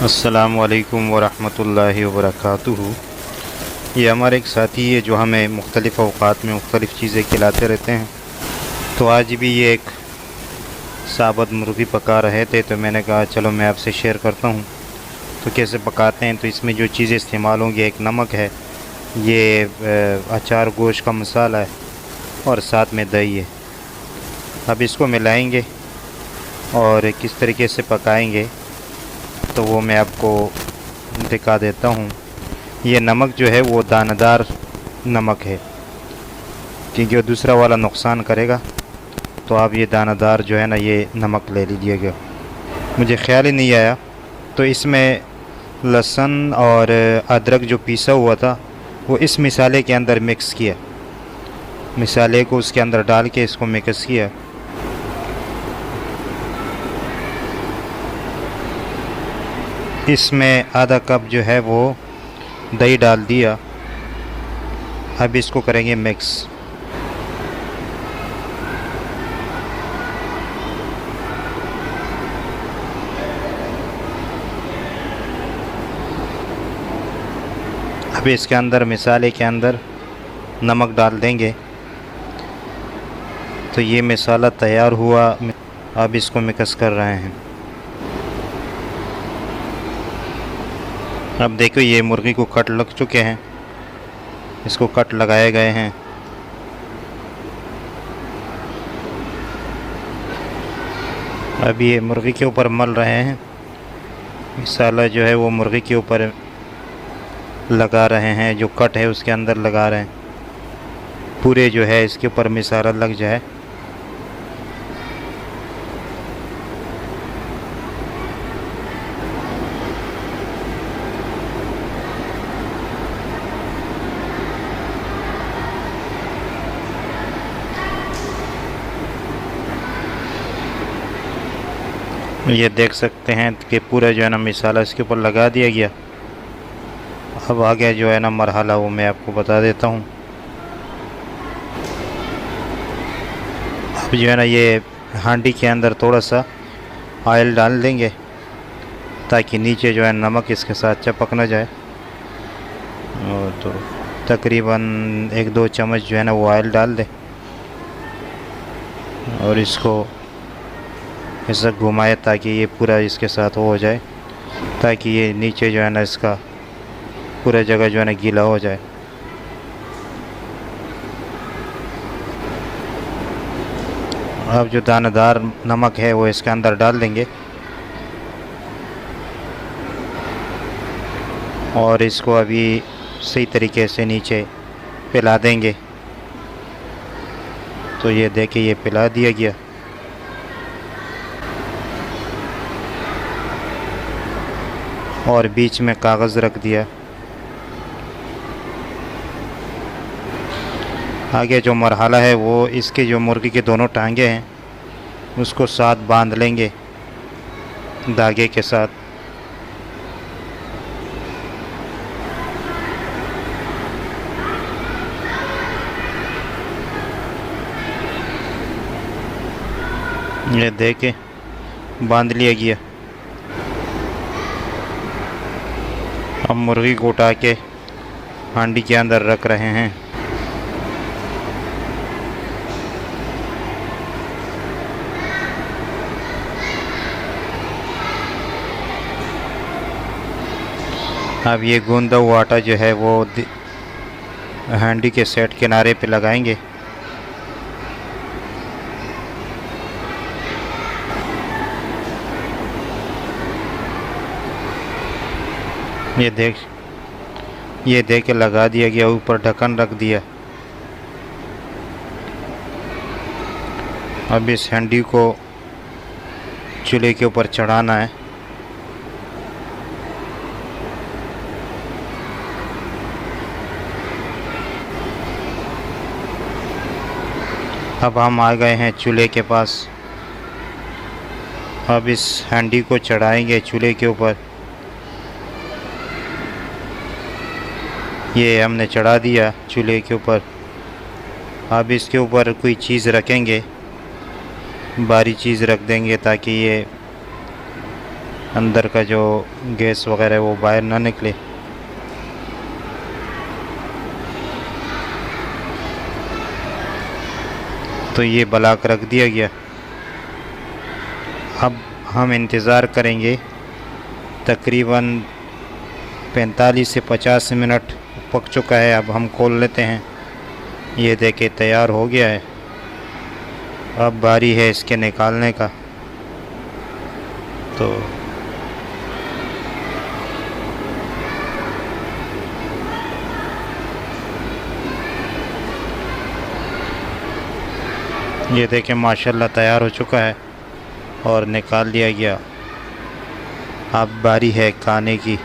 अस्सलामु अलैकुम वरहमतुल्लाहि वबरकातुहू। ये हमारे एक साथी है जो हमें मुख्तलिफ़ अवक़ात में मुख्तलिफ़ चीज़ें खिलाते रहते हैं। तो आज भी ये एक साबुत मुर्गी पका रहे थे, तो मैंने कहा चलो मैं आपसे शेयर करता हूँ तो कैसे पकाते हैं। तो इसमें जो चीज़ें इस्तेमाल होंगी, एक नमक है, ये अचार गोश्त का मसाला है और साथ में दही है। अब इसको मिलाएंगे और किस तरीके से पकाएंगे तो वो मैं आपको दिखा देता हूँ। ये नमक जो है वो दानेदार नमक है, क्योंकि वो दूसरा वाला नुकसान करेगा। तो आप ये दानेदार जो है ना, ये नमक ले लीजिएगा। मुझे ख्याल ही नहीं आया, तो इसमें लहसुन और अदरक जो पीसा हुआ था वो इस मिसाले के अंदर मिक्स किया। मिसाले को उसके अंदर डाल के इसको मिक्स किया। इसमें आधा कप जो है वो दही डाल दिया। अब इसको करेंगे मिक्स। अब इसके अंदर मिसाले के अंदर नमक डाल देंगे। तो ये मिसाला तैयार हुआ। अब इसको मिक्स कर रहे हैं। अब देखो ये मुर्गी को कट लग चुके हैं, इसको कट लगाए गए हैं। अब ये मुर्गी के ऊपर मल रहे हैं। मिसाला जो है वो मुर्गी के ऊपर लगा रहे हैं, जो कट है उसके अंदर लगा रहे हैं। पूरे जो है इसके ऊपर मिसाला लग जाए। ये देख सकते हैं कि पूरा जो है ना मिसाला इसके ऊपर लगा दिया गया। अब आगे जो है ना मरहला वो मैं आपको बता देता हूँ। अब जो है ना ये हांडी के अंदर थोड़ा सा ऑयल डाल देंगे ताकि नीचे जो है नमक इसके साथ चिपक ना जाए। और तो तकरीबन 1-2 चम्मच जो है ना वो ऑयल डाल दें और इसको ऐसा घुमाए ताकि ये पूरा इसके साथ हो जाए, ताकि ये नीचे जो है ना इसका पूरा जगह जो है ना गीला हो जाए। अब जो दानेदार नमक है वो इसके अंदर डाल देंगे और इसको अभी सही तरीके से नीचे पिला देंगे। तो ये देखिए ये पिला दिया गया। और बीच में कागज़ रख दिया। आगे जो मरहला है वो इसके जो मुर्गी के दोनों टांगे हैं उसको साथ बांध लेंगे धागे के साथ। ये देखे बांध लिया गया। अब मुर्गी को उठा के हांडी के अंदर रख रहे हैं। अब ये गूंदा हुआ आटा जो है वो हांडी के सेट किनारे पे लगाएंगे। ये देख के लगा दिया गया। ऊपर ढक्कन रख दिया। अब इस हांडी को चूल्हे के ऊपर चढ़ाना है। अब हम आ गए हैं चूल्हे के पास। अब इस हांडी को चढ़ाएंगे चूल्हे के ऊपर। ये हमने चढ़ा दिया चूल्हे के ऊपर। अब इसके ऊपर कोई चीज़ रखेंगे, भारी चीज़ रख देंगे ताकि ये अंदर का जो गैस वगैरह वो बाहर ना निकले। तो ये ब्लॉक रख दिया गया। अब हम इंतज़ार करेंगे तकरीबन 45 से 50 मिनट पक चुका है। अब हम खोल लेते हैं। ये देखे तैयार हो गया है। अब बारी है इसके निकालने का। तो ये देखें माशाल्लाह तैयार हो चुका है और निकाल लिया गया। अब बारी है खाने की।